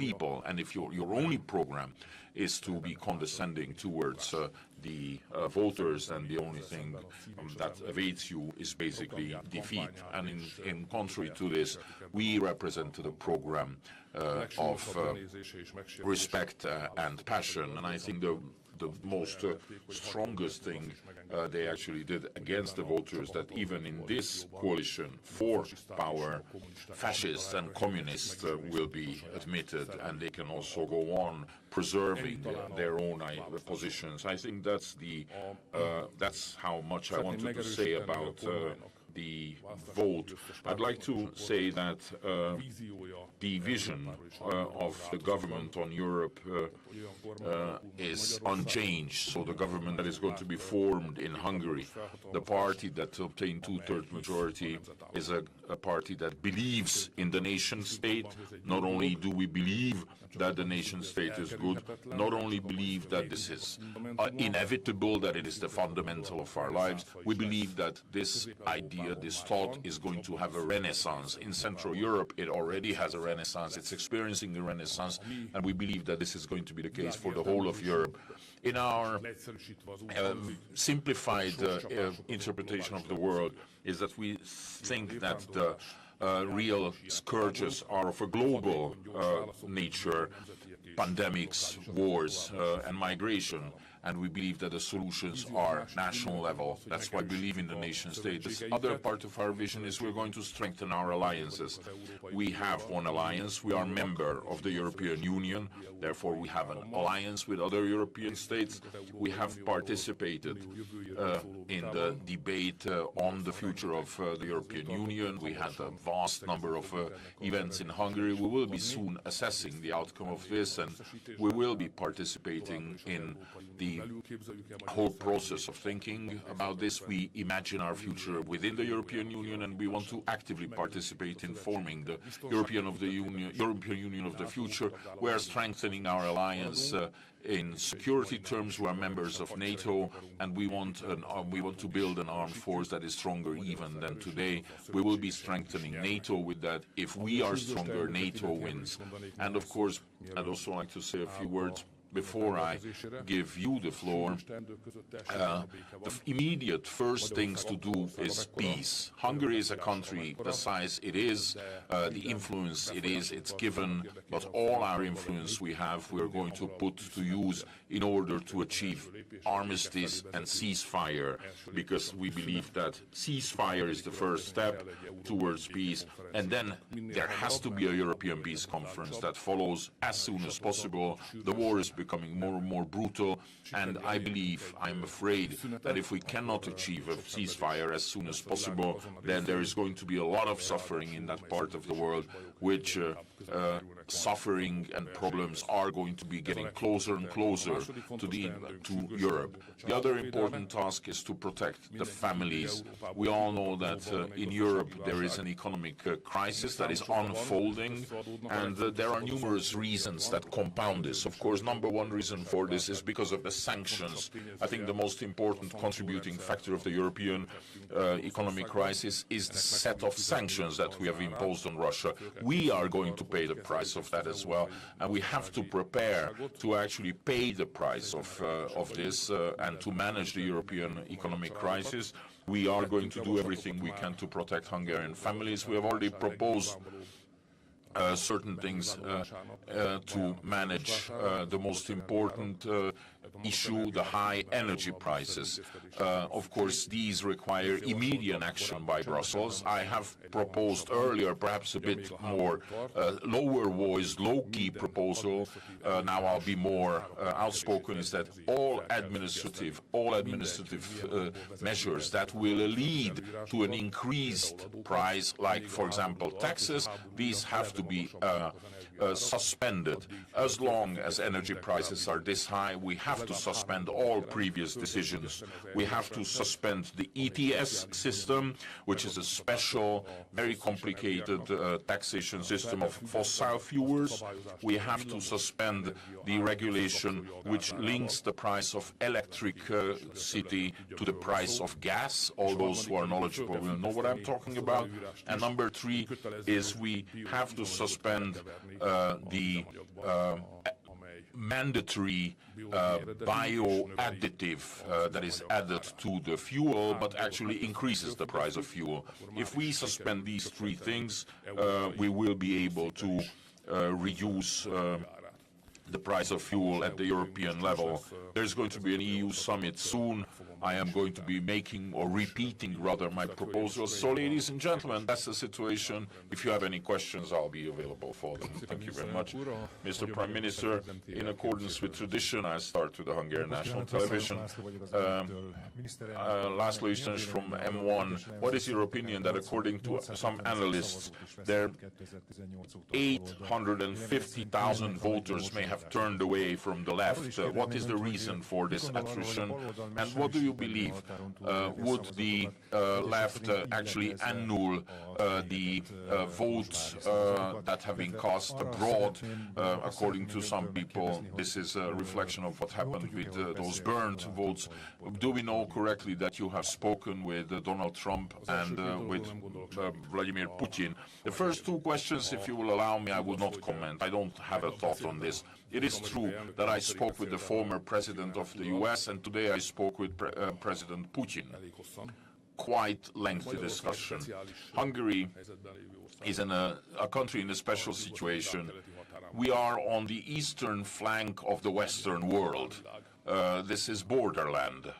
people, and if your only program is to be condescending towards the voters, and the only thing that awaits you is basically defeat. And in contrary to this, we represent the program of respect and passion, and I think the most strongest thing they actually did against the voters, that even in this coalition for power, fascists and communists will be admitted, and they can also go on preserving their own positions. I think that's how much I wanted to say about the vote. I'd like to say that the vision of the government on Europe is unchanged. So the government that is going to be formed in Hungary, the party that obtained two-thirds majority, is a party that believes in the nation state. Not only do we believe that the nation state is good, not only believe that this is inevitable, that it is the fundamental of our lives, we believe that this idea, this thought is going to have a renaissance. In Central Europe, it already has a renaissance. It's experiencing a renaissance, and we believe that this is going to be the case for the whole of Europe. In our simplified interpretation of the world is that we think that the real scourges are of a global nature, pandemics, wars, and migration. And we believe that the solutions are national level. That's why we believe in the nation state. This other part of our vision is we're going to strengthen our alliances. We have one alliance. We are a member of the European Union. Therefore, we have an alliance with other European states. We have participated in the debate on the future of the European Union. We had a vast number of events in Hungary. We will be soon assessing the outcome of this, and we will be participating in the whole process of thinking about this. We imagine our future within the European Union, and we want to actively participate in forming the European Union of the future. We are strengthening our alliance in security terms. We are members of NATO, and we want to build an armed force that is stronger even than today. We will be strengthening NATO with that. If we are stronger, NATO wins. And of course, I'd also like to say a few words before I give you the floor. The immediate first things to do is peace. Hungary is a country the size it is, the influence it is, it's given, but all our influence we have, we are going to put to use in order to achieve armistice and ceasefire, because we believe that ceasefire is the first step towards peace, and then there has to be a European Peace Conference that follows as soon as possible. The war is becoming more and more brutal, and I'm afraid that if we cannot achieve a ceasefire as soon as possible, then there is going to be a lot of suffering in that part of the world, which suffering and problems are going to be getting closer and closer to Europe. The other important task is to protect the families. We all know that in Europe there is an economic crisis that is unfolding, and there are numerous reasons that compound this. Of course, number one reason for this is because of the sanctions. I think the most important contributing factor of the European economic crisis is the set of sanctions that we have imposed on Russia. We are going to pay the price of that as well, and we have to prepare to actually pay the price of this and to manage the European economic crisis. We are going to do everything we can to protect Hungarian families. We have already proposed certain things to manage the most important issue, the high energy prices. Of course, these require immediate action by Brussels. I have proposed earlier perhaps a bit more lower voice, low-key proposal. Now I'll be more outspoken, is that all administrative measures that will lead to an increased price, like, for example, taxes, these have to be suspended. As long as energy prices are this high, we have to suspend all previous decisions. We have to suspend the ETS system, which is a special, very complicated taxation system of fossil fuels. We have to suspend the regulation which links the price of electricity to the price of gas. All those who are knowledgeable will know what I'm talking about. And number three is we have to suspend the mandatory bio-additive that is added to the fuel, but actually increases the price of fuel. If we suspend these three things, we will be able to reduce the price of fuel at the European level. There's going to be an EU summit soon. I am going to be making or repeating rather my proposals. So ladies and gentlemen, that's the situation. If you have any questions, I'll be available for them. Thank you very much. Mr. Prime Minister, in accordance with tradition, I start with the Hungarian National Television. László István from M1. What is your opinion that according to some analysts, there 850,000 voters may have turned away from the left? What is the reason for this attrition? And what do you believe? Would the left actually annul the votes that have been cast abroad? According to some people, this is a reflection of what happened with those burned votes. Do we know correctly that you have spoken with Donald Trump and with Vladimir Putin? The first two questions, if you will allow me, I will not comment. I don't have a thought on this. It is true that I spoke with the former president of the US, and today I spoke with President Putin. Quite lengthy discussion. Hungary is a country in a special situation. We are on the eastern flank of the Western world. This is borderland,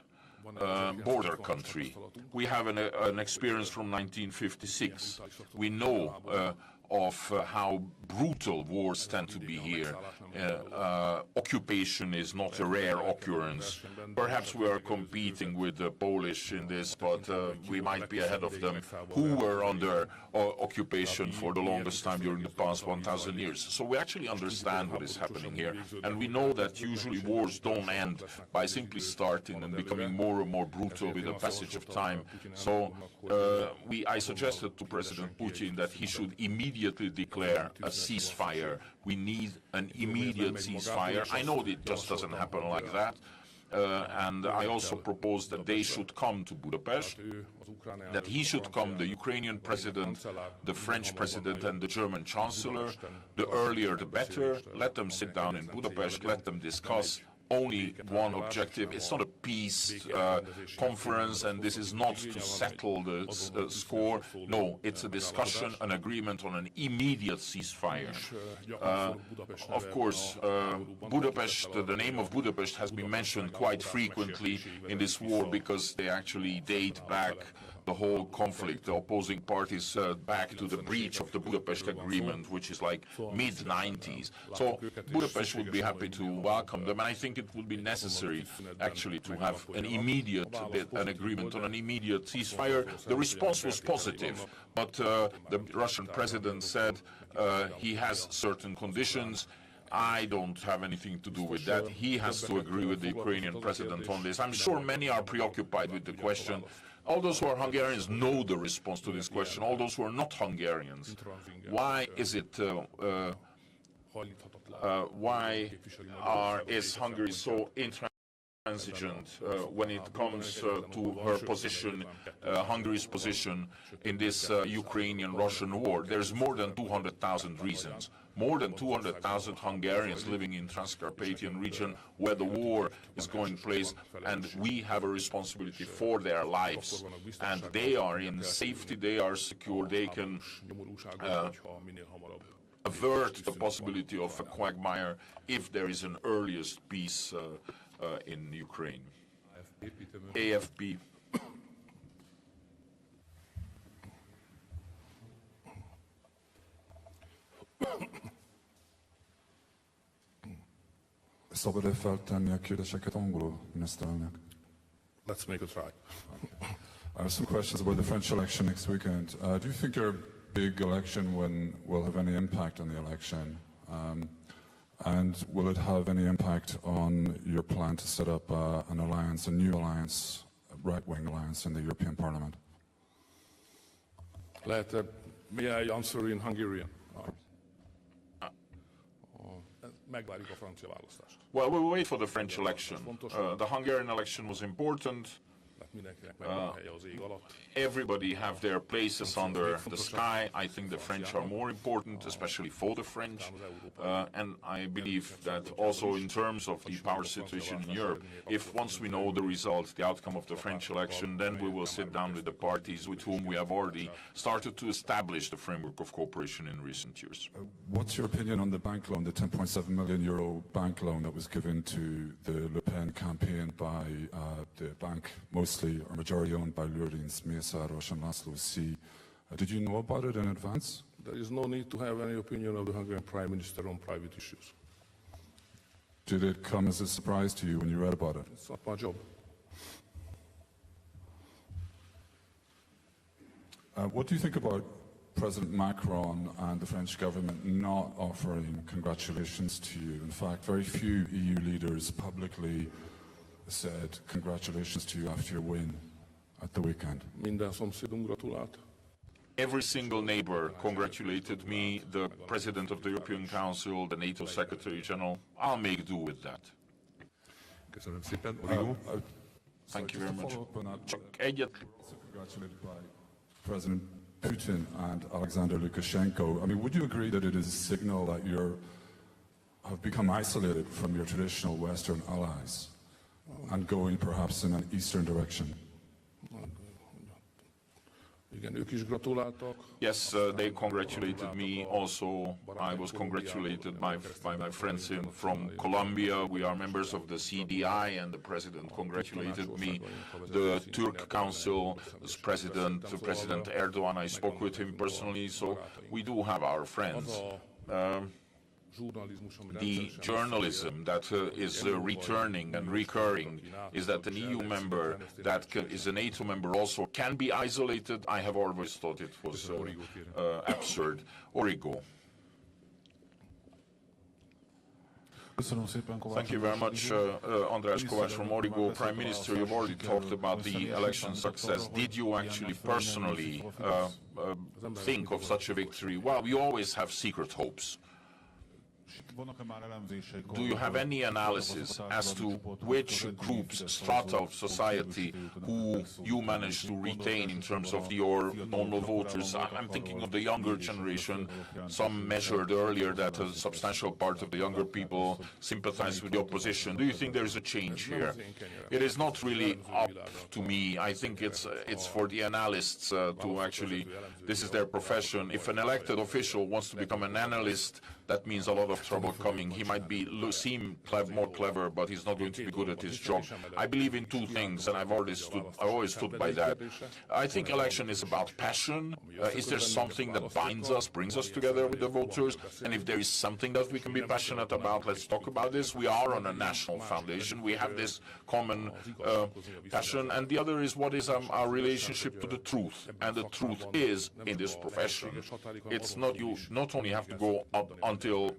border country. We have an experience from 1956. We know of how brutal wars tend to be here. Occupation is not a rare occurrence. Perhaps we are competing with the Polish in this, but we might be ahead of them, who were under occupation for the longest time during the past 1,000 years. So we actually understand what is happening here, and we know that usually wars don't end by simply starting and becoming more and more brutal with the passage of time. So I suggested to President Putin that he should immediately declare a ceasefire. We need an immediate ceasefire. I know it just doesn't happen like that. And I also proposed that they should come to Budapest, that he should come, the Ukrainian president, the French president, and the German chancellor. The earlier the better. Let them sit down in Budapest, let them discuss. Only one objective. It's not a peace conference, and this is not to settle the score. No, it's a discussion, an agreement on an immediate ceasefire. Of course, Budapest, the name of Budapest has been mentioned quite frequently in this war because they actually date back the whole conflict, the opposing parties back to the breach of the Budapest Agreement, which is like mid-90s. So Budapest would be happy to welcome them, and I think it would be necessary actually to have an agreement on an immediate ceasefire. The response was positive, but the Russian president said he has certain conditions. I don't have anything to do with that. He has to agree with the Ukrainian president on this. I'm sure many are preoccupied with the question. All those who are Hungarians know the response to this question. All those who are not Hungarians, why is it? Is Hungary so intransigent when it comes to her position, Hungary's position in this Ukrainian-Russian war? There's more than 200,000 reasons. More than 200,000 Hungarians living in Transcarpathian region where the war is going place, and we have a responsibility for their lives. And they are in safety, they are secure, they can avert the possibility of a quagmire if there is an earliest peace in Ukraine. AFP. Szabad-e feltenni a kérdéseket angolul, miniszterelnök? Let's make a try. I have some questions about the French election next weekend. Do you think your big election win will have any impact on the election? And will it have any impact on your plan to set up an alliance, a new alliance, a right-wing alliance in the European Parliament? May I answer in Hungarian? Megvárjuk a francia választást. Well, we'll wait for the French election. The Hungarian election was important. Mindenkinek megvan helye az ég alatt. Everybody have their places under the sky. I think the French are more important, especially for the French. And I believe that also in terms of the power situation in Europe, if once we know the result, the outcome of the French election, then we will sit down with the parties with whom we have already started to establish the framework of cooperation in recent years. What's your opinion on the bank loan, the 10.7 million euro bank loan that was given to the Le Pen campaign by the bank, mostly or majority owned by Lőrinc, Mészáros and László C. Did you know about it in advance? There is no need to have any opinion of the Hungarian Prime Minister on private issues. Did it come as a surprise to you when you read about it? It's not my job. What do you think about President Macron and the French government not offering congratulations to you? In fact, very few EU leaders publicly said congratulations to you after your win at the weekend. Minden szomszédunk gratulált. Every single neighbor congratulated me, the President of the European Council, the NATO Secretary General. I'll make do with that. Köszönöm szépen. Origo. Thank you very much. Also congratulated by President Putin and Alexander Lukashenko. I mean, would you agree that it is a signal that you have become isolated from your traditional Western allies and going perhaps in an Eastern direction? Igen, ők is gratuláltak. Yes, they congratulated me. Also, I was congratulated by my friends from Colombia. We are members of the CDI, and the president congratulated me. The Turk Council, President Erdogan, I spoke with him personally, so we do have our friends. The journalism that is returning and recurring is that an EU member that is a NATO member also can be isolated. I have always thought it was absurd. Origo. Thank you very much, András Kovács from Origo. Prime Minister, you've already talked about the election success. Did you actually personally think of such a victory? Well, we always have secret hopes. Do you have any analysis as to which groups, strata of society, who you managed to retain in terms of your normal voters? I'm thinking of the younger generation. Some measured earlier that a substantial part of the younger people sympathize with the opposition. Do you think there is a change here? It is not really up to me. I think it's for the analysts to actually, this is their profession. If an elected official wants to become an analyst, that means a lot of trouble coming. He might seem more clever, but he's not going to be good at his job. I believe in two things, and I've always stood by that. I think election is about passion. Is there something that binds us, brings us together with the voters? And if there is something that we can be passionate about, let's talk about this. We are on a national foundation. We have this common passion. And the other is what is our relationship to the truth. And the truth is, in this profession, it's not, you not only have to go up until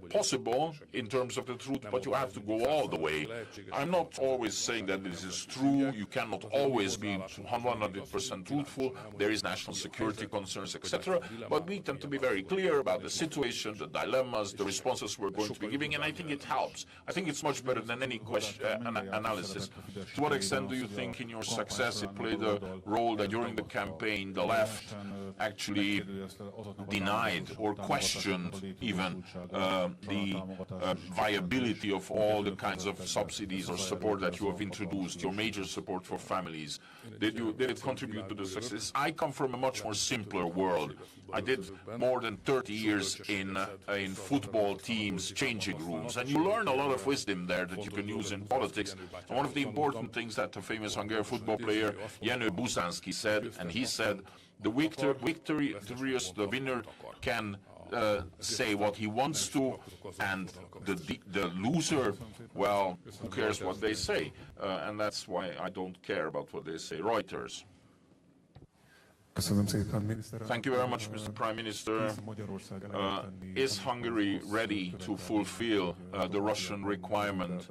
possible in terms of the truth, but you have to go all the way. I'm not always saying that this is true. You cannot always be 100% truthful. There is national security concerns, etc. But we tend to be very clear about the situation, the dilemmas, the responses we're going to be giving, and I think it helps. I think it's much better than any analysis. To what extent do you think in your success it played a role that during the campaign the left actually denied or questioned even the viability of all the kinds of subsidies or support that you have introduced, your major support for families? Did it contribute to the success? I come from a much more simpler world. I did more than 30 years in football teams, changing rooms, and you learn a lot of wisdom there that you can use in politics. And one of the important things that the famous Hungarian football player Jenő Buzánszky said, and he said, the winner can say what he wants to, and the loser, well, who cares what they say? And that's why I don't care about what they say. Reuters. Thank you very much, Mr. Prime Minister. Is Hungary ready to fulfill the Russian requirement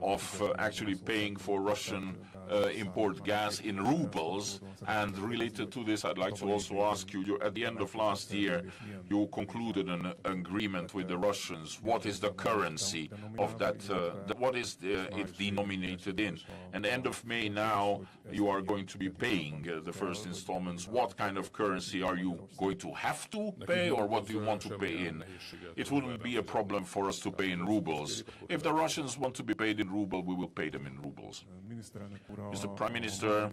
of actually paying for Russian import gas in rubles. And related to this, I'd like to also ask you, at the end of last year, you concluded an agreement with the Russians. What is the currency of that? What is it denominated in? And end of May now, you are going to be paying the first installments. What kind of currency are you going to have to pay, or what do you want to pay in? It wouldn't be a problem for us to pay in rubles. If the Russians want to be paid in ruble, we will pay them in rubles. Mr. Prime Minister,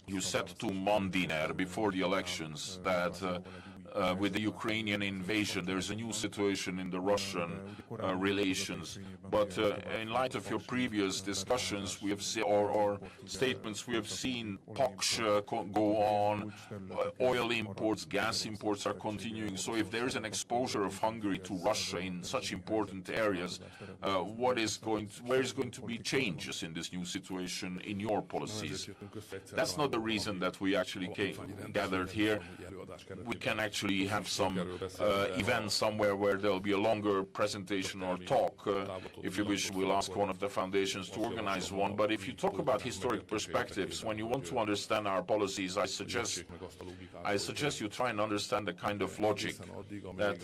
you said to Mondiner before the elections that with the Ukrainian invasion, there is a new situation in the Russian relations. But in light of your previous discussions, we have seen, or statements, we have seen POX go on, oil imports, gas imports are continuing. So if there is an exposure of Hungary to Russia in such important areas, where is going to be changes in this new situation in your policies? That's not the reason that we actually gathered here. We can actually have some event somewhere where there'll be a longer presentation or talk. If you wish, we'll ask one of the foundations to organize one. But if you talk about historic perspectives, when you want to understand our policies, I suggest you try and understand the kind of logic that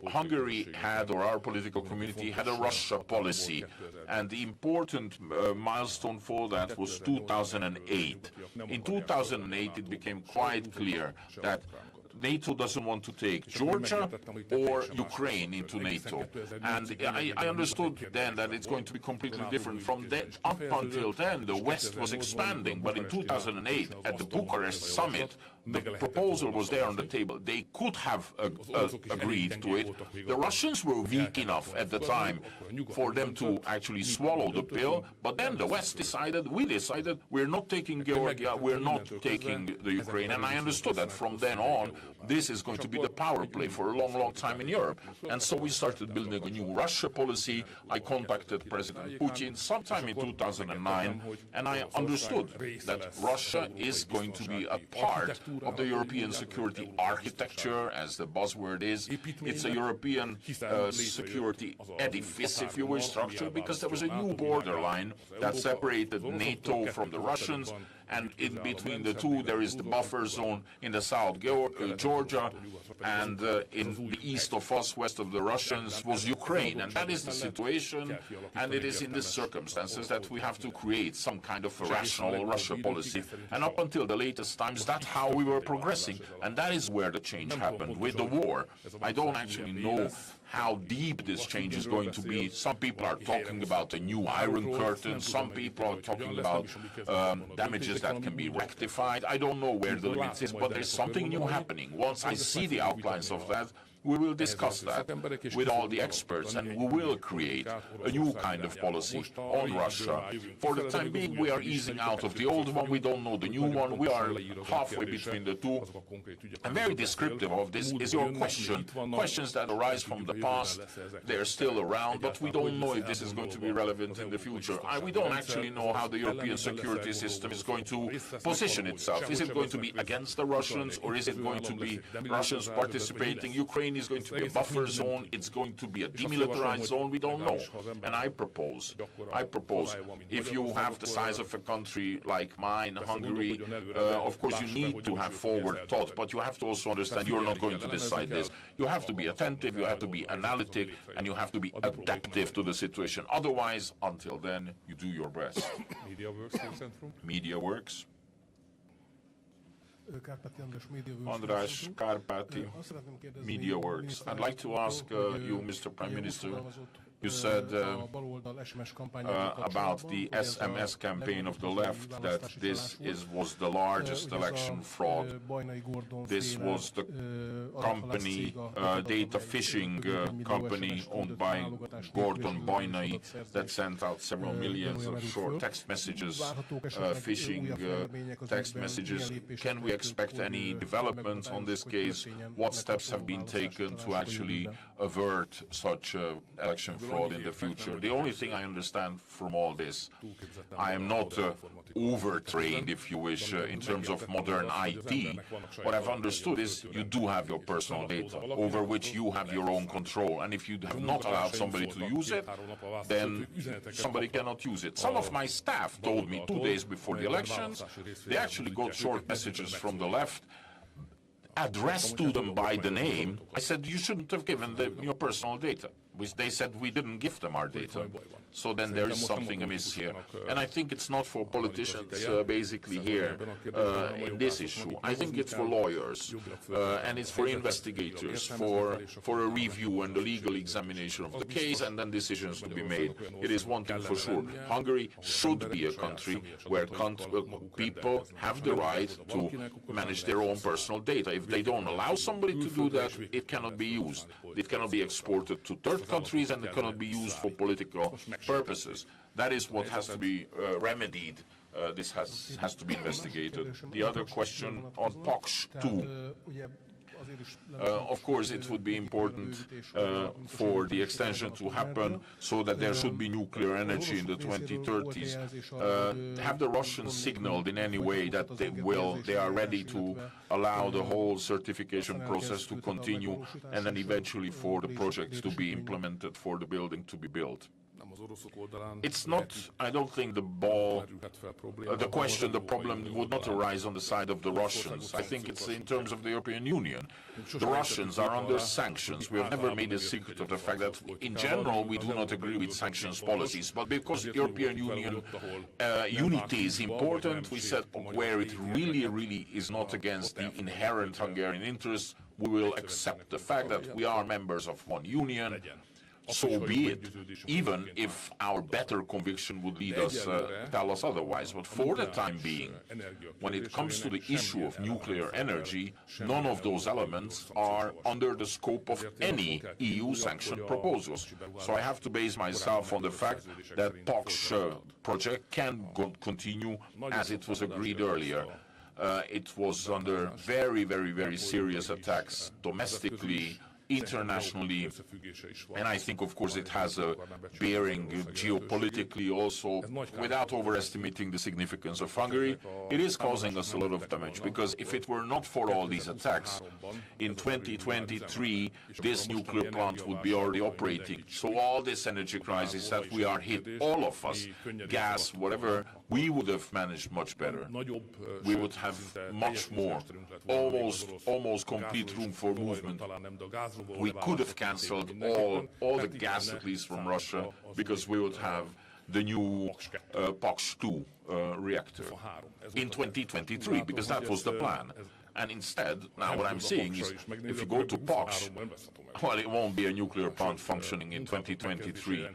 Hungary had, or our political community had, a Russia policy. And the important milestone for that was 2008. In 2008, it became quite clear that NATO doesn't want to take Georgia or Ukraine into NATO. And I understood then that it's going to be completely different. From then, up until then, the West was expanding. But in 2008, at the Bucharest summit, the proposal was there on the table. They could have agreed to it. The Russians were weak enough at the time for them to actually swallow the pill. But then the West decided, we decided, we're not taking Georgia, we're not taking the Ukraine. And I understood that from then on, this is going to be the power play for a long, long time in Europe. And so we started building a new Russia policy. I contacted President Putin sometime in 2009, and I understood that Russia is going to be a part of the European security architecture, as the buzzword is. It's a European security edifice, if you wish, structure, because there was a new borderline that separated NATO from the Russians, and in between the two there is the buffer zone in the south, Georgia, and in the east of us, west of the Russians, was Ukraine. And that is the situation, and it is in these circumstances that we have to create some kind of a rational Russia policy. And up until the latest times, that's how we were progressing, and that is where the change happened, with the war. I don't actually know how deep this change is going to be. Some people are talking about a new Iron Curtain. Some people are talking about damages that can be rectified. I don't know where the limit is, but there's something new happening. Once I see the outlines of that, we will discuss that with all the experts, and we will create a new kind of policy on Russia. For the time being, we are easing out of the old one. We don't know the new one. We are halfway between the two. And very descriptive of this is your question. Questions that arise from the past, they're still around, but we don't know if this is going to be relevant in the future. We don't actually know how the European security system is going to position itself. Is it going to be against the Russians, or is it going to be Russians participating? Ukraine is going to be a buffer zone, it's going to be a demilitarized zone, we don't know. And I propose, if you have the size of a country like mine, Hungary, of course you need to have forward thought, but you have to also understand you're not going to decide this. You have to be attentive, you have to be analytic, and you have to be adaptive to the situation. Otherwise, until then, you do your best. Media Works. András Kárpáti, Media Works. I'd like to ask you, Mr. Prime Minister, you said about the SMS campaign of the left that this was the largest election fraud. This was the company, data phishing company owned by Gordon Boynai, that sent out several millions of short text messages, phishing text messages. Can we expect any developments on this case? What steps have been taken to actually avert such election fraud? fraud in the future. The only thing I understand from all this, I am not overtrained, if you wish, in terms of modern IT. What I've understood is you do have your personal data over which you have your own control. And if you have not allowed somebody to use it, then somebody cannot use it. Some of my staff told me 2 days before the elections, they actually got short messages from the left addressed to them by the name. I said, you shouldn't have given them your personal data. They said we didn't give them our data. So then there is something amiss here. And I think it's not for politicians basically here in this issue. I think it's for lawyers and it's for investigators, for a review and a legal examination of the case and then decisions to be made. It is one thing for sure. Hungary should be a country where people have the right to manage their own personal data. If they don't allow somebody to do that, it cannot be used. It cannot be exported to third countries and it cannot be used for political purposes. That is what has to be remedied. This has to be investigated. The other question on POX 2. Of course, it would be important for the extension to happen so that there should be nuclear energy in the 2030s. Have the Russians signaled in any way that they are ready to allow the whole certification process to continue and then eventually for the projects to be implemented, for the building to be built? It's not, I don't think the problem would not arise on the side of the Russians. I think it's in terms of the European Union. The Russians are under sanctions. We have never made a secret of the fact that, in general, we do not agree with sanctions policies. But because the European Union unity is important, we said where it really is not against the inherent Hungarian interests, we will accept the fact that we are members of one union. So be it, even if our better conviction would lead us, tell us otherwise. But for the time being, when it comes to the issue of nuclear energy, none of those elements are under the scope of any EU sanctioned proposals. So I have to base myself on the fact that POX project can continue as it was agreed earlier. It was under very serious attacks domestically, internationally, and I think, of course, it has a bearing geopolitically also. Without overestimating the significance of Hungary, it is causing us a lot of damage, because if it were not for all these attacks, in 2023, this nuclear plant would be already operating. So all this energy crisis that we are hit, all of us, gas, whatever, we would have managed much better. We would have much more, almost complete room for movement. We could have cancelled all the gas, at least from Russia, because we would have the new POX 2 reactor in 2023, because that was the plan. And instead, now what I'm seeing is, if you go to POX, well, it won't be a nuclear plant functioning in 2023.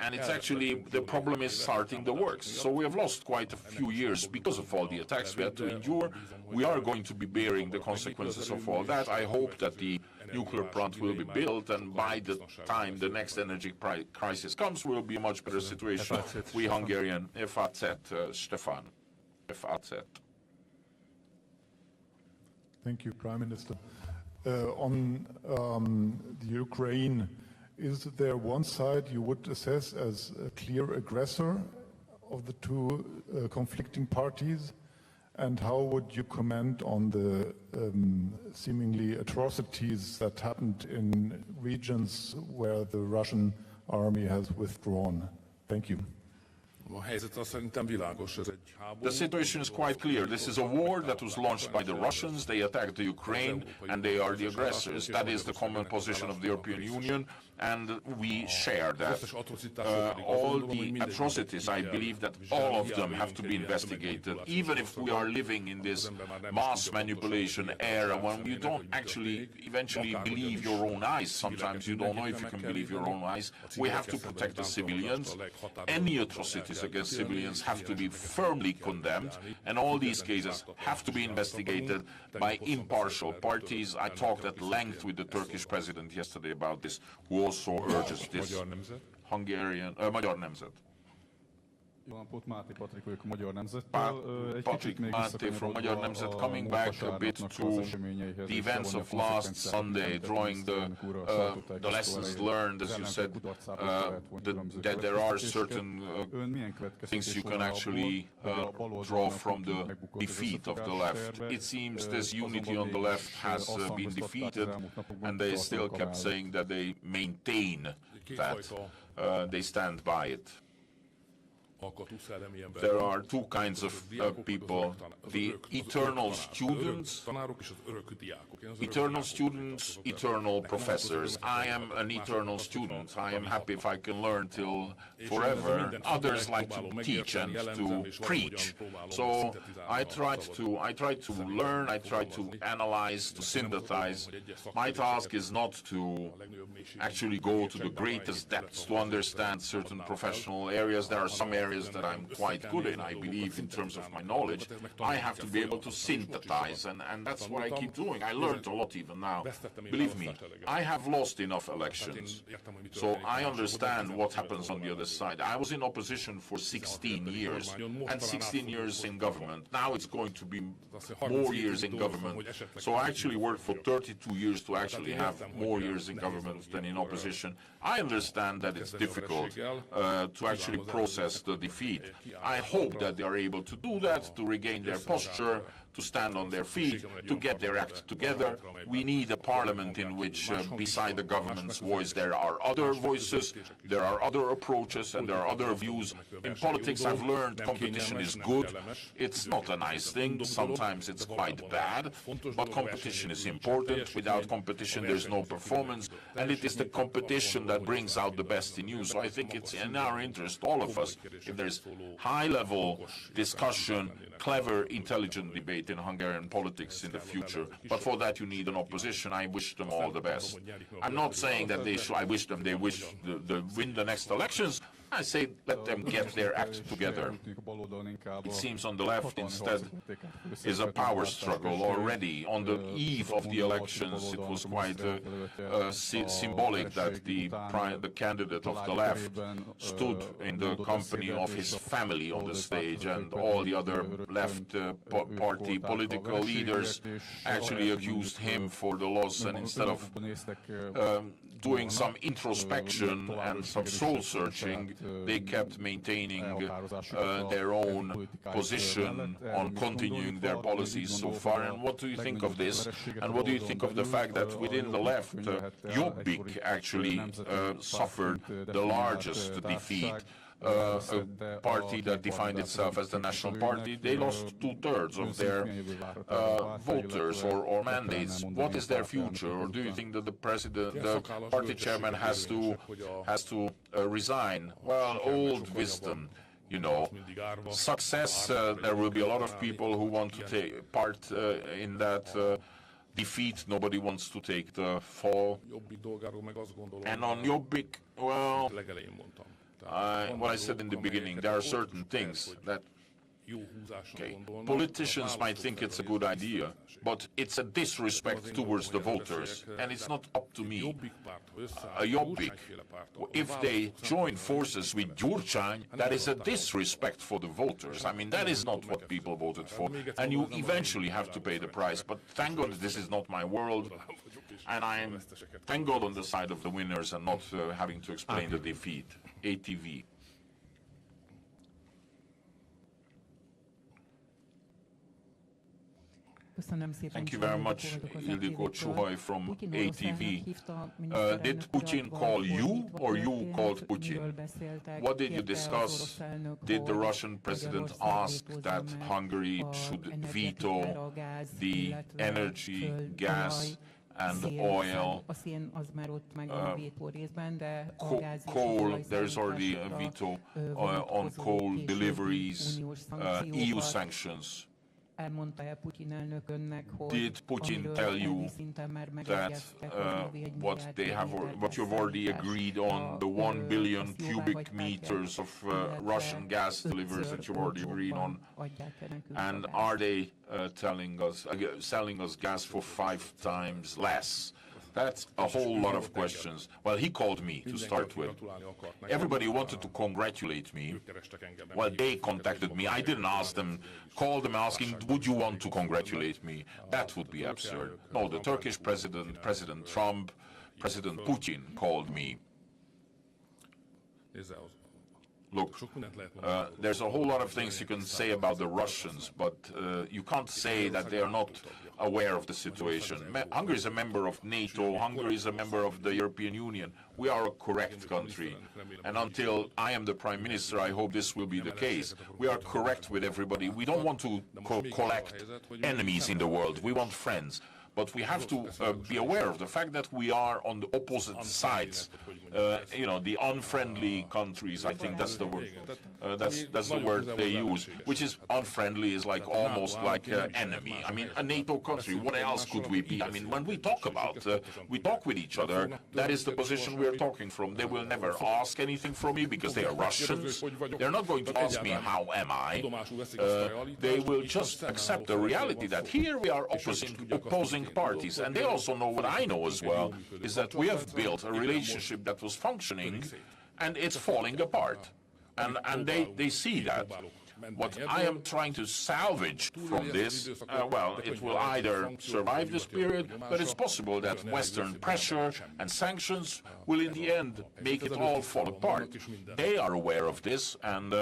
And it's actually, the problem is starting the works. So we have lost quite a few years because of all the attacks we had to endure. We are going to be bearing the consequences of all that. I hope that the nuclear plant will be built, and by the time the next energy crisis comes, we'll be in a much better situation. We Hungarian, FAZ, Stefan, FAZ. Thank you, Prime Minister. On the Ukraine, is there one side you would assess as a clear aggressor of the two conflicting parties? And how would you comment on the seemingly atrocities that happened in regions where the Russian army has withdrawn? Thank you. The situation is quite clear. This is a war that was launched by the Russians. They attacked the Ukraine, and they are the aggressors. That is the common position of the European Union, and we share that. All the atrocities, I believe that all of them have to be investigated, even if we are living in this mass manipulation era when you don't actually eventually believe your own eyes. Sometimes you don't know if you can believe your own eyes. We have to protect the civilians. Any atrocities against civilians have to be firmly condemned, and all these cases have to be investigated by impartial parties. I talked at length with the Turkish president yesterday about this, who also urges this. Magyar nemzet. Patrick Máté from Magyar Nemzet, coming back a bit to the events of last Sunday, drawing the lessons learned, as you said, that there are certain things you can actually draw from the defeat of the left. It seems this unity on the left has been defeated, and they still kept saying that they maintain that, they stand by it. There are two kinds of people, the eternal students, eternal professors. I am an eternal student. I am happy if I can learn till forever. Others like to teach and to preach. So I tried to learn, I tried to analyze, to synthesize. My task is not to actually go to the greatest depths to understand certain professional areas. There are some areas that I'm quite good in, I believe, in terms of my knowledge. I have to be able to synthesize, and that's what I keep doing. I learned a lot even now. Believe me, I have lost enough elections, so I understand what happens on the other side. I was in opposition for 16 years, and 16 years in government. Now it's going to be more years in government. So I actually worked for 32 years to actually have more years in government than in opposition. I understand that it's difficult to actually process the defeat. I hope that they are able to do that, to regain their posture, to stand on their feet, to get their act together. We need a parliament in which, beside the government's voice, there are other voices, there are other approaches, and there are other views. In politics, I've learned competition is good. It's not a nice thing. Sometimes it's quite bad, but competition is important. Without competition, there's no performance, and it is the competition that brings out the best in you. So I think it's in our interest, all of us, if there's high-level discussion, clever, intelligent debate in Hungarian politics in the future. But for that you need an opposition. I wish them all the best. I'm not saying that I wish them they win the next elections. I say let them get their act together. It seems on the left instead is a power struggle already. On the eve of the elections, it was quite symbolic that the candidate of the left stood in the company of his family on the stage, and all the other left party political leaders actually accused him for the loss, and instead of doing some introspection and some soul searching, they kept maintaining their own position on continuing their policies so far. And what do you think of this? And what do you think of the fact that within the left, Jobbik actually suffered the largest defeat? A party that defined itself as the National Party, they lost 2/3 of their voters or mandates. What is their future? Or do you think that the party chairman has to resign? Well, old wisdom. You know, success, there will be a lot of people who want to take part in that defeat. Nobody wants to take the fall. And on Jobbik, well, what I said in the beginning, there are certain things that politicians might think it's a good idea, but it's a disrespect towards the voters, and it's not up to me. Jobbik, if they join forces with Gyurcsány, that is a disrespect for the voters. I mean, that is not what people voted for, and you eventually have to pay the price. But thank God this is not my world, and I am, thank God, on the side of the winners and not having to explain the defeat. ATV. Thank you very much, Ildikó Csuhaj from ATV. Did Putin call you, or you called Putin? What did you discuss? Did the Russian president ask that Hungary should veto the energy, gas, and oil, coal? There's already a veto on coal deliveries, EU sanctions. Did Putin tell you that what you've already agreed on, the 1 billion cubic meters of Russian gas deliveries that you've already agreed on? And are they selling us gas for 5 times less That's a whole lot of questions. Well, he called me to start with. Everybody wanted to congratulate me. Well, they contacted me. I didn't ask them, call them asking, would you want to congratulate me? That would be absurd. No, the Turkish president, President Trump, President Putin called me. Look, there's a whole lot of things you can say about the Russians, but you can't say that they are not aware of the situation. Hungary is a member of NATO, Hungary is a member of the European Union. We are a correct country. And until I am the Prime Minister, I hope this will be the case. We are correct with everybody. We don't want to collect enemies in the world. We want friends. But we have to be aware of the fact that we are on the opposite sides. You know, the unfriendly countries, I think that's the word. That's the word they use, which is unfriendly, is like almost like enemy. I mean, a NATO country, what else could we be? I mean, when we talk about, we talk with each other, that is the position we're talking from. They will never ask anything from me because they are Russians. They're not going to ask me, how am I? They will just accept the reality that here we are opposing parties. And they also know what I know as well, is that we have built a relationship that was functioning and it's falling apart. And they see that. What I am trying to salvage from this, well, it will either survive this period, but it's possible that Western pressure and sanctions will in the end make it all fall apart. They are aware of this, and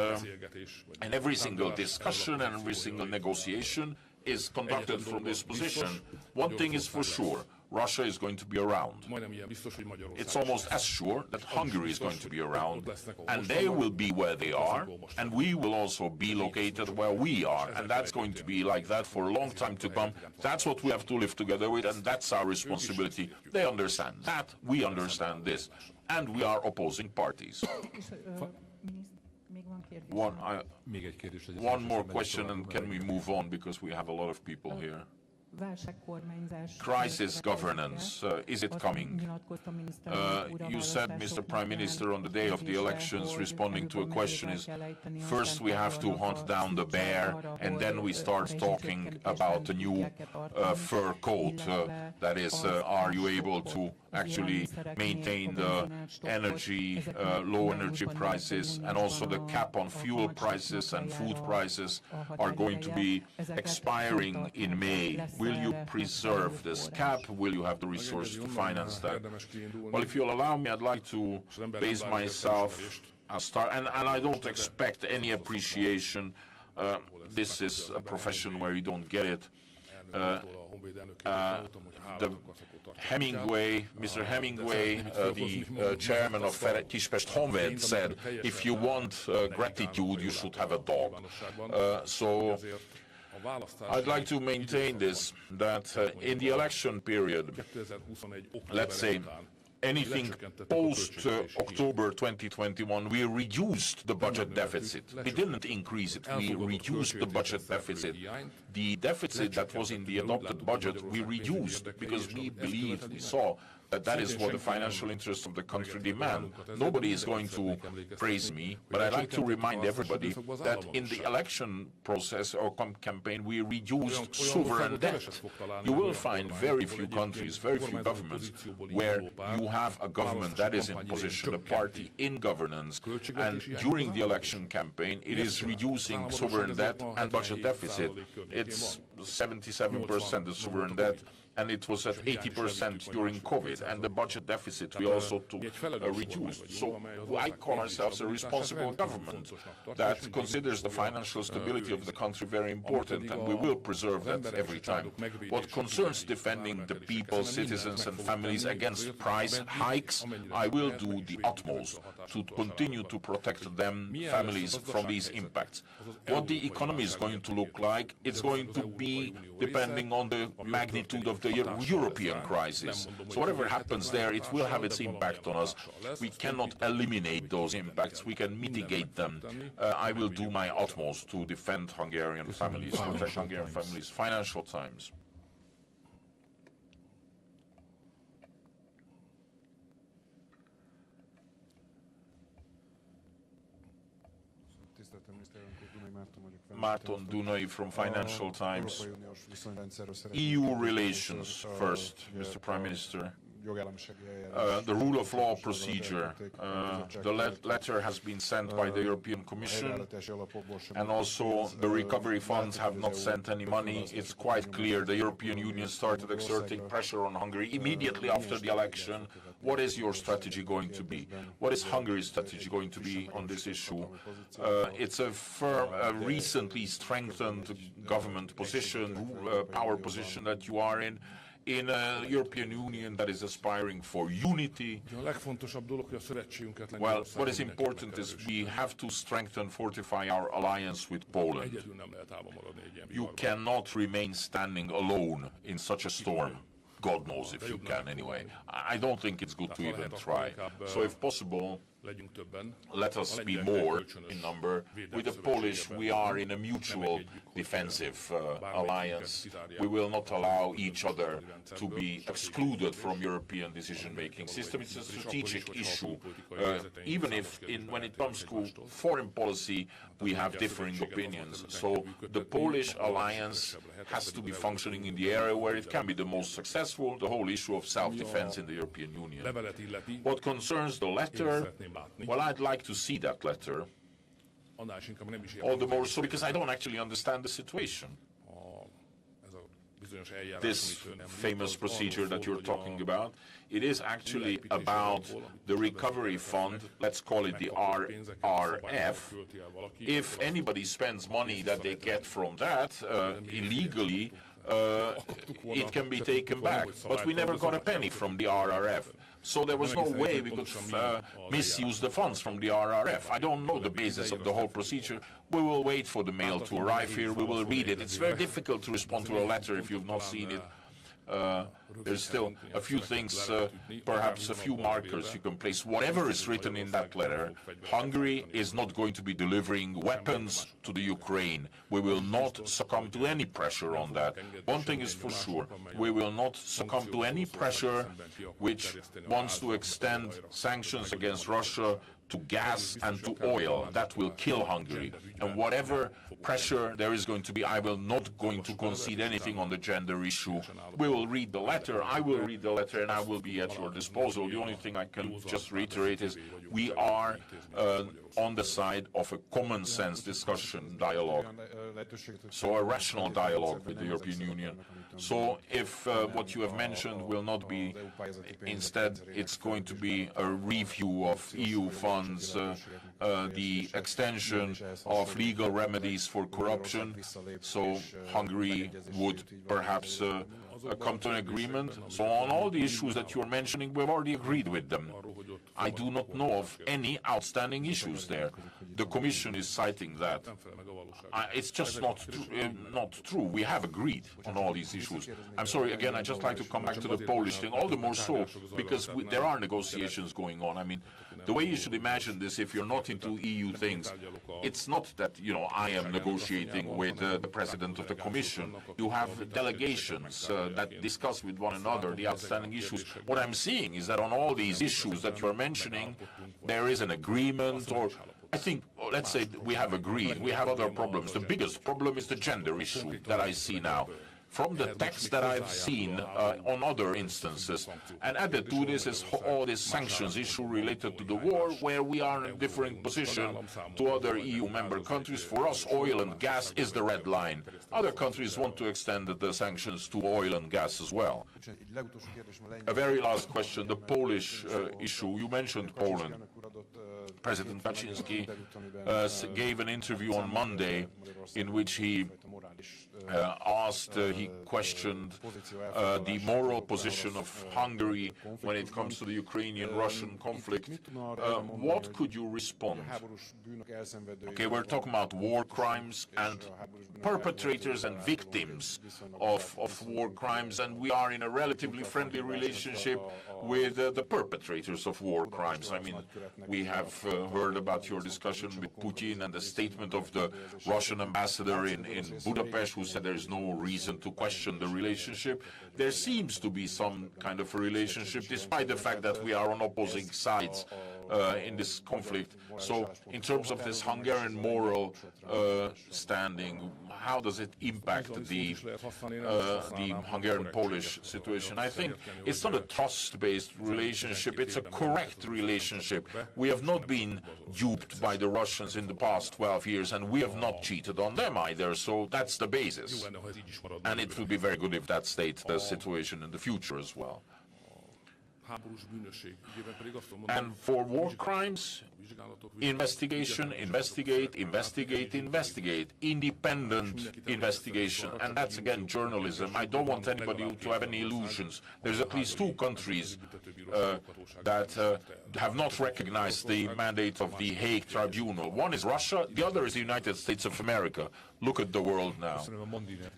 every single discussion and every single negotiation is conducted from this position. One thing is for sure, Russia is going to be around. It's almost as sure that Hungary is going to be around, and they will be where they are, and we will also be located where we are, and that's going to be like that for a long time to come. That's what we have to live together with, and that's our responsibility. They understand that, we understand this, and we are opposing parties. One more question, and can we move on, because we have a lot of people here. Crisis governance, is it coming? You said, Mr. Prime Minister, on the day of the elections, responding to a question is, first we have to hunt down the bear, and then we start talking about a new fur coat. That is, are you able to actually maintain the energy, low energy prices, and also the cap on fuel prices and food prices are going to be expiring in May. Will you preserve this cap? Will you have the resources to finance that? Well, if you'll allow me, I'd like to base myself, and I don't expect any appreciation. This is a profession where you don't get it. Mr. Hemingway, the chairman of Kispest Honvéd, said, if you want gratitude, you should have a dog. So I'd like to maintain this, that in the election period, let's say, anything post-October 2021, we reduced the budget deficit. We didn't increase it, we reduced the budget deficit. The deficit that was in the adopted budget, we reduced because we believed, we saw that that is what the financial interests of the country demand. Nobody is going to praise me, but I'd like to remind everybody that in the election process or campaign, we reduced sovereign debt. You will find very few countries, very few governments, where you have a government that is in position, a party in governance, and during the election campaign, it is reducing sovereign debt and budget deficit. It's 77% the sovereign debt, and it was at 80% during COVID, and the budget deficit we also reduced. So I call ourselves a responsible government that considers the financial stability of the country very important, and we will preserve that every time. What concerns defending the people, citizens and families against price hikes, I will do the utmost to continue to protect them, families, from these impacts. What the economy is going to look like, it's going to be depending on the magnitude of the European crisis. So whatever happens there, it will have its impact on us. We cannot eliminate those impacts, we can mitigate them. I will do my utmost to defend Hungarian families, protect Hungarian families. Financial Times. Márton Dunai from Financial Times. EU relations first, Mr. Prime Minister. the rule of law procedure. The letter has been sent by the European Commission, and also the recovery funds have not sent any money. It's quite clear the European Union started exerting pressure on Hungary immediately after the election. What is your strategy going to be? What is Hungary's strategy going to be on this issue? It's a firm, recently strengthened government position, power position that you are in a European Union that is aspiring for unity. Well, what is important is we have to strengthen, fortify our alliance with Poland. You cannot remain standing alone in such a storm. God knows if you can anyway. I don't think it's good to even try. So if possible, let us be more in number. With the Polish, we are in a mutual defensive alliance. We will not allow each other to be excluded from European decision-making system. It's a strategic issue. Even if when it comes to foreign policy, we have differing opinions. So the Polish alliance has to be functioning in the area where it can be the most successful, the whole issue of self-defense in the European Union. What concerns the letter, well, I'd like to see that letter. All the more so because I don't actually understand the situation. This famous procedure that you're talking about, it is actually about the recovery fund, let's call it the RRF. If anybody spends money that they get from that illegally, it can be taken back. But we never got a penny from the RRF. So there was no way we could misuse the funds from the RRF. I don't know the basis of the whole procedure. We will wait for the mail to arrive here. We will read it. It's very difficult to respond to a letter if you've not seen it. There's still a few things, perhaps a few markers you can place. Whatever is written in that letter, Hungary is not going to be delivering weapons to the Ukraine. We will not succumb to any pressure on that. One thing is for sure, we will not succumb to any pressure which wants to extend sanctions against Russia to gas and to oil. That will kill Hungary. And whatever pressure there is going to be, I will not going to concede anything on the gender issue. We will read the letter, I will read the letter, and I will be at your disposal. The only thing I can just reiterate is we are on the side of a common sense discussion dialogue. So a rational dialogue with the European Union. So if what you have mentioned will not be, instead it's going to be a review of EU funds, the extension of legal remedies for corruption, so Hungary would perhaps come to an agreement. So on all the issues that you're mentioning, we've already agreed with them. I do not know of any outstanding issues there. The Commission is citing that. It's just not true. We have agreed on all these issues. I'm sorry, again, I'd just like to come back to the Polish thing, all the more so because there are negotiations going on. I mean, the way you should imagine this, if you're not into EU things, it's not that, I am negotiating with the President of the Commission. You have delegations that discuss with one another the outstanding issues. What I'm seeing is that on all these issues that you're mentioning, there is an agreement, or I think, let's say we have agreed. We have other problems. The biggest problem is the gender issue that I see now. From the text that I've seen on other instances, and added to this is all this sanctions issue related to the war, where we are in a different position to other EU member countries. For us, oil and gas is the red line. Other countries want to extend the sanctions to oil and gas as well. A very last question, the Polish issue. You mentioned Poland. President Kaczynski gave an interview on Monday in which he he questioned the moral position of Hungary when it comes to the Ukrainian-Russian conflict. What could you respond? Okay, we're talking about war crimes and perpetrators and victims of war crimes, and we are in a relatively friendly relationship with the perpetrators of war crimes. I mean, we have heard about your discussion with Putin and the statement of the Russian ambassador in Budapest, who said there's no reason to question the relationship. There seems to be some kind of a relationship, despite the fact that we are on opposing sides in this conflict. So in terms of this Hungarian moral standing, how does it impact the Hungarian-Polish situation? I think it's not a trust-based relationship, it's a correct relationship. We have not been duped by the Russians in the past 12 years, and we have not cheated on them either, so that's the basis. And it will be very good if that stays the situation in the future as well. And for war crimes, investigation, investigate, independent investigation. And that's again journalism. I don't want anybody to have any illusions. There's at least two countries that have not recognized the mandate of the Hague Tribunal. One is Russia, the other is the United States of America. Look at the world now.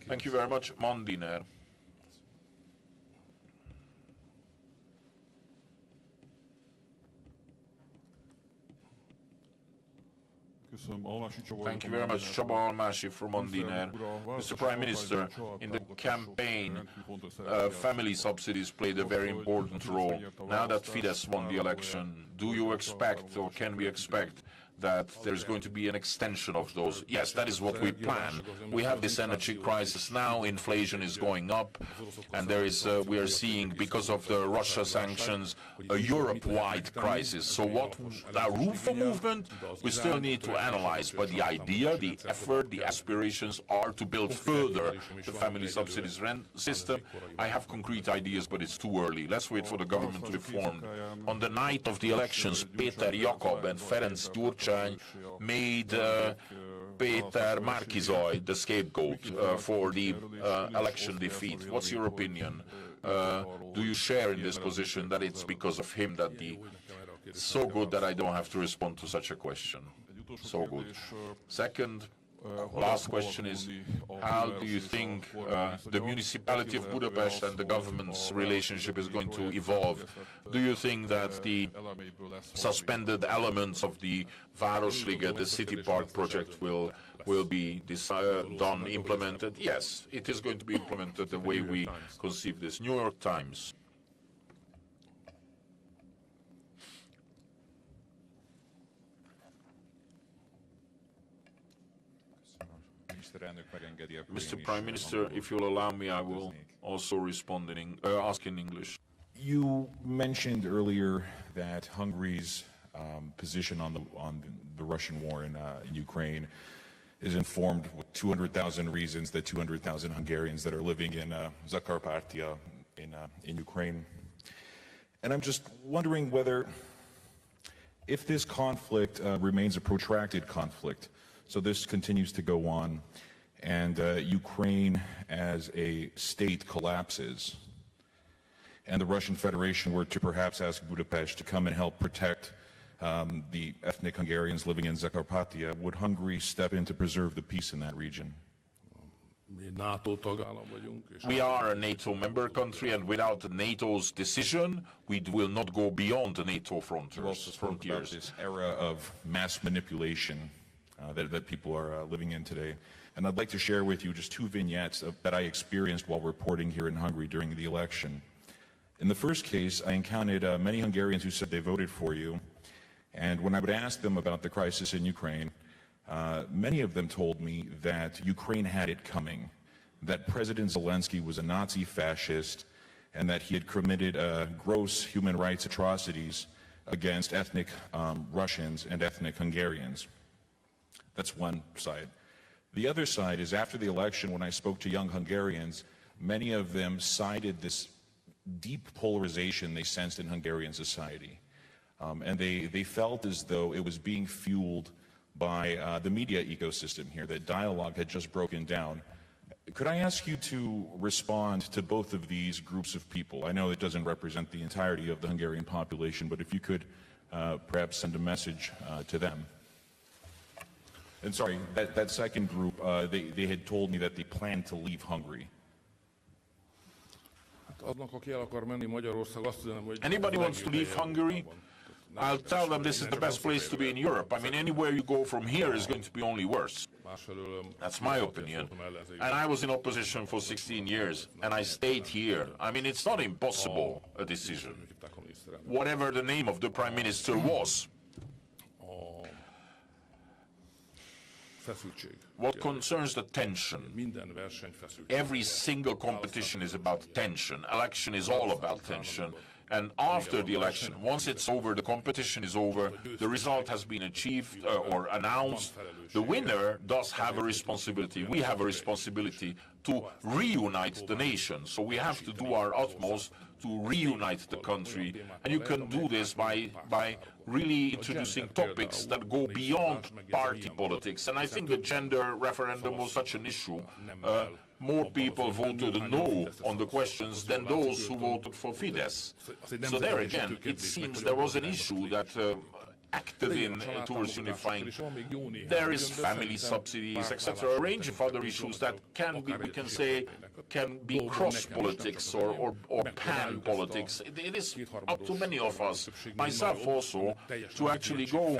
Thank you very much. Mandiner. Thank you very much, Csaba Almási from Mondiner. Mr. Prime Minister, in the campaign, family subsidies played a very important role. Now that Fidesz won the election, do you expect, or can we expect, that there's going to be an extension of those? Yes, that is what we plan. We have this energy crisis now, inflation is going up, and there is, we are seeing, because of the Russia sanctions, a Europe-wide crisis. So what the room for movement, we still need to analyze, but the idea, the effort, the aspirations are to build further the family subsidies rent system. I have concrete ideas, but it's too early. Let's wait for the government to be formed. On the night of the elections, Péter Jakab and Ferenc Gyurcsány made Péter Márki-Zay the scapegoat for the election defeat. What's your opinion? Do you share in this position that it's because of him that the... So good that I don't have to respond to such a question. So good. Second, last question is, how do you think the municipality of Budapest and the government's relationship is going to evolve? Do you think that the suspended elements of the Városliget, the city park project, will be implemented? Yes, it is going to be implemented the way we conceive this. New York Times. Mr. Prime Minister, if you'll allow me, I will also respond ask in English. You mentioned earlier that Hungary's position on the Russian war in Ukraine is informed with 200,000 reasons that 200,000 Hungarians that are living in Zakarpattia in Ukraine. And I'm just wondering whether, if this conflict remains a protracted conflict, so this continues to go on, and Ukraine as a state collapses, and the Russian Federation were to perhaps ask Budapest to come and help protect the ethnic Hungarians living in Zakarpattia, would Hungary step in to preserve the peace in that region? We are a NATO member country, and without NATO's decision, we will not go beyond the NATO frontiers. About this era of mass manipulation that people are living in today. And I'd like to share with you just two vignettes that I experienced while reporting here in Hungary during the election. In the first case, I encountered many Hungarians who said they voted for you. And when I would ask them about the crisis in Ukraine, many of them told me that Ukraine had it coming, that President Zelensky was a Nazi fascist, and that he had committed gross human rights atrocities against ethnic Russians and ethnic Hungarians. That's one side. The other side is, after the election, when I spoke to young Hungarians, many of them cited this deep polarization they sensed in Hungarian society. And they felt as though it was being fueled by the media ecosystem here, that dialogue had just broken down. Could I ask you to respond to both of these groups of people? I know it doesn't represent the entirety of the Hungarian population, but if you could perhaps send a message to them. And sorry, that second group, they had told me that they planned to leave Hungary. Anybody wants to leave Hungary? I'll tell them this is the best place to be in Europe. I mean, anywhere you go from here is going to be only worse. That's my opinion. And I was in opposition for 16 years, and I stayed here. I mean, it's not impossible, a decision. whatever the name of the Prime Minister was. What concerns the tension, every single competition is about tension. Election is all about tension. And after the election, once it's over, the competition is over, the result has been achieved or announced, the winner does have a responsibility. We have a responsibility to reunite the nation. So we have to do our utmost to reunite the country. And you can do this by really introducing topics that go beyond party politics. And I think the gender referendum was such an issue. More people voted no on the questions than those who voted for Fidesz. So there again, it seems there was an issue that acted in towards unifying. There is family subsidies, etc., a range of other issues that can be, we can say, can be cross-politics or pan-politics. It is up to many of us, myself also, to actually go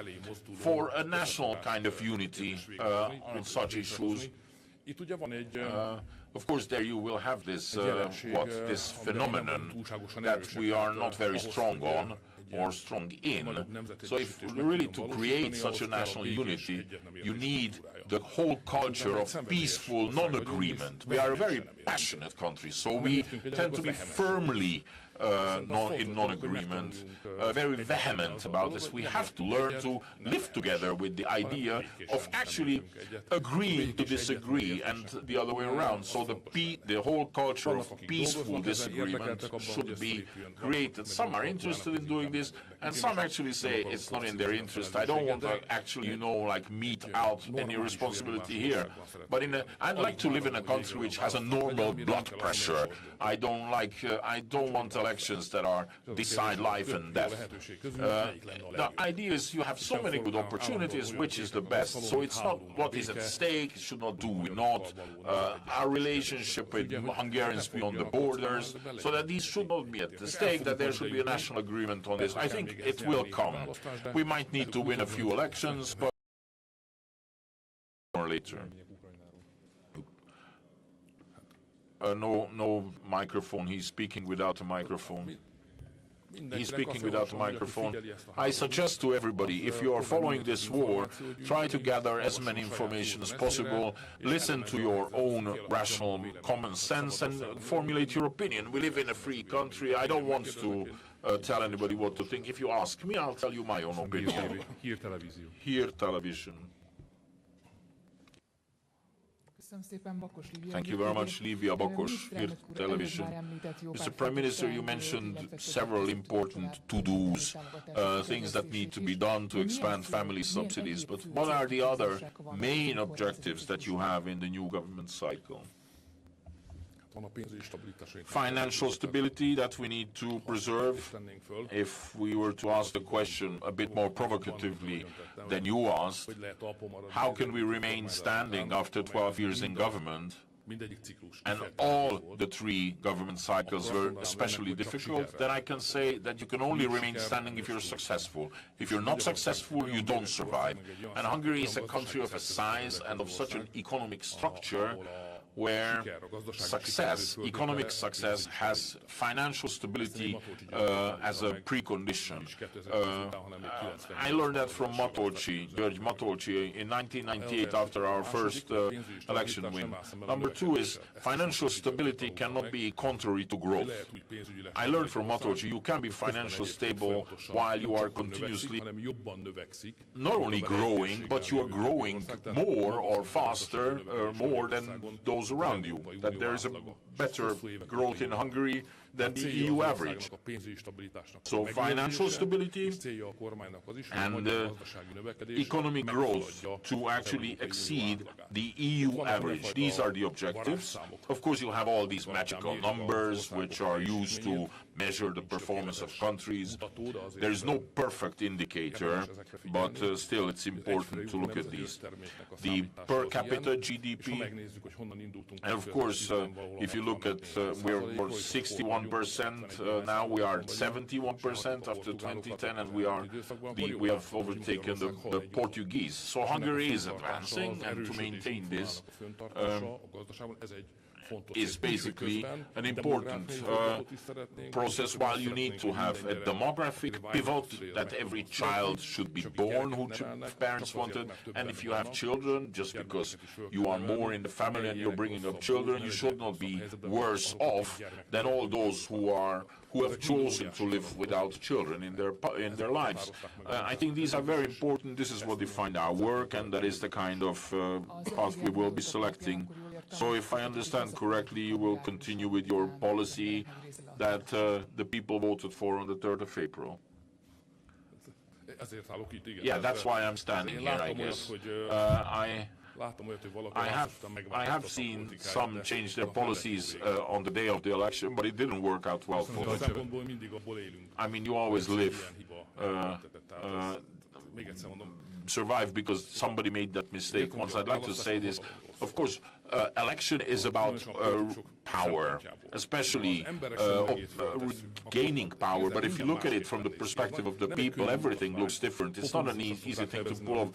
for a national kind of unity on such issues. Of course, there you will have this, this phenomenon that we are not very strong on or strong in. So if really to create such a national unity, you need the whole culture of peaceful non-agreement. We are a very passionate country, so we tend to be firmly in non-agreement, very vehement about this. We have to learn to live together with the idea of actually agreeing to disagree and the other way around. So the whole culture of peaceful disagreement should be created. Some are interested in doing this, and some actually say it's not in their interest. I don't want to actually, you know, like mete out any responsibility here. But I'd like to live in a country which has a normal blood pressure. I don't want elections that are decide life and death. The idea is you have so many good opportunities, which is the best. So it's not what is at stake, should not do we not, our relationship with Hungarians beyond the borders, so that these should not be at the stake, that there should be a national agreement on this. I think it will come. We might need to win a few elections, but or later. No microphone. He's speaking without a microphone. He's speaking without a microphone. I suggest to everybody, if you are following this war, try to gather as many information as possible, listen to your own rational common sense and formulate your opinion. We live in a free country. I don't want to tell anybody what to think. If you ask me, I'll tell you my own opinion. Here television. Thank you very much, Lívia Bakos, Hír Television. Mr. Prime Minister, you mentioned several important to-dos, things that need to be done to expand family subsidies, but what are the other main objectives that you have in the new government cycle? Financial stability that we need to preserve. If we were to ask the question a bit more provocatively than you asked, how can we remain standing after 12 years in government? And all the three government cycles were especially difficult, then I can say that you can only remain standing if you're successful. If you're not successful, you don't survive. And Hungary is a country of a size and of such an economic structure where success, economic success, has financial stability as a precondition. I learned that from György Matolcsi, in 1998 after our first election win. Number two is financial stability cannot be contrary to growth. I learned from Matolcsi, you can be financially stable while you are continuously not only growing, but you are growing more or faster, more than those around you, that there is a better growth in Hungary than the EU average. So financial stability and economic growth to actually exceed the EU average. These are the objectives. Of course, you have all these magical numbers which are used to measure the performance of countries. There is no perfect indicator, but still it's important to look at these. The per capita GDP, and of course, if you look at, we're 61%, now we are at 71% after 2010, and we have overtaken the Portuguese. So Hungary is advancing, and to maintain this, is basically an important process. While you need to have a demographic pivot, that every child should be born who parents wanted, and if you have children, just because you are more in the family and you're bringing up children, you should not be worse off than all those who have chosen to live without children in their lives. I think these are very important. This is what defines our work, and that is the kind of path we will be selecting. So if I understand correctly, you will continue with your policy that the people voted for on the 3rd of April. Yeah, that's why I'm standing here, I guess. I have seen some change their policies on the day of the election, but it didn't work out well for them. I mean, you always live, survive because somebody made that mistake once. I'd like to say this. Of course, election is about power, especially gaining power. But if you look at it from the perspective of the people, everything looks different. It's not an easy thing to pull off.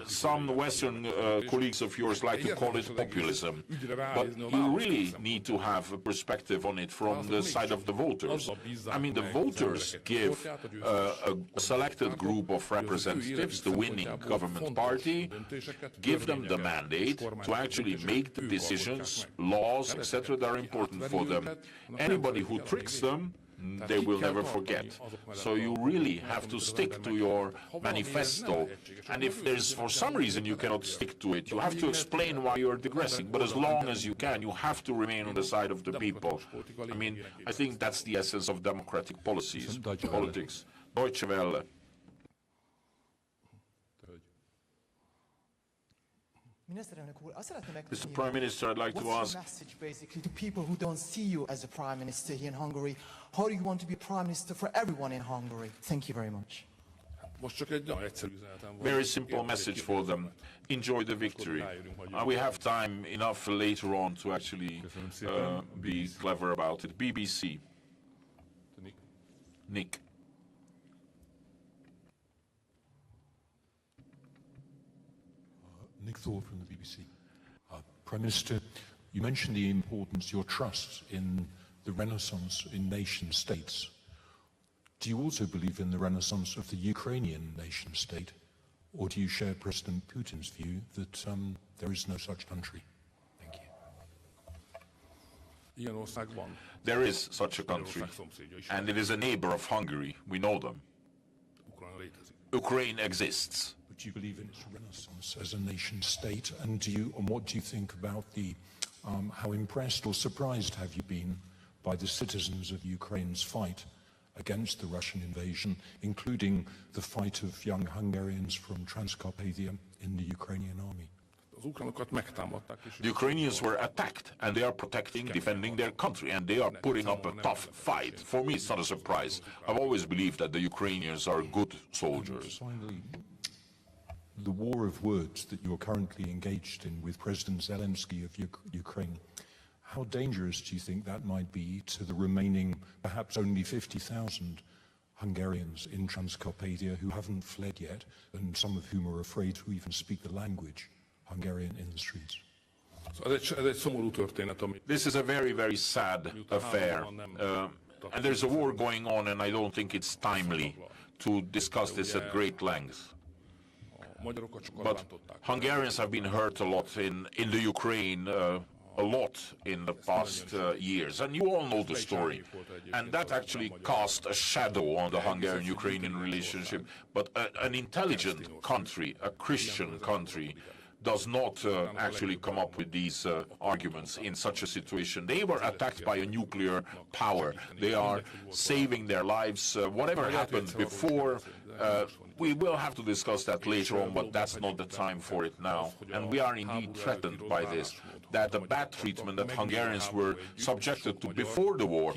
Some Western colleagues of yours like to call it populism. But you really need to have a perspective on it from the side of the voters. I mean, the voters give a selected group of representatives, the winning government party, give them the mandate to actually make the decisions, laws, etc. that are important for them. Anybody who tricks them, they will never forget. So you really have to stick to your manifesto. And if there's for some reason you cannot stick to it, you have to explain why you're digressing. But as long as you can, you have to remain on the side of the people. I mean, I think that's the essence of democratic politics. Deutsche Welle. Mr. Prime Minister, I'd like to ask, what's the message basically to people who don't see you as a Prime Minister here in Hungary? How do you want to be Prime Minister for everyone in Hungary? Thank you very much. Very simple message for them. Enjoy the victory. We have time enough later on to actually be clever about it. BBC. Nick. Nick Thorpe from the BBC. Prime Minister, you mentioned the importance, your trust in the renaissance in nation states. Do you also believe in the renaissance of the Ukrainian nation state, or do you share President Putin's view that there is no such country? Thank you. There is such a country, and it is a neighbor of Hungary. We know them. Ukraine exists. Do you believe in its renaissance as a nation state, and what do you think about the how impressed or surprised have you been by the citizens of Ukraine's fight against the Russian invasion, including the fight of young Hungarians from Transcarpathia in the Ukrainian army? The Ukrainians were attacked, and they are protecting, defending their country, and they are putting up a tough fight. For me, it's not a surprise. I've always believed that the Ukrainians are good soldiers. Finally, the war of words that you're currently engaged in with President Zelensky of Ukraine, how dangerous do you think that might be to the remaining, perhaps only 50,000 Hungarians in Transcarpathia who haven't fled yet, and some of whom are afraid to even speak the language Hungarian in the streets? This is a very, very sad affair. And there's a war going on, and I don't think it's timely to discuss this at great length. But Hungarians have been hurt a lot in the Ukraine, a lot in the past years, and you all know the story. And that actually cast a shadow on the Hungarian-Ukrainian relationship. But an intelligent country, a Christian country, does not actually come up with these arguments in such a situation. They were attacked by a nuclear power. They are saving their lives. Whatever happened before, we will have to discuss that later on, but that's not the time for it now. And we are indeed threatened by this, that the bad treatment that Hungarians were subjected to before the war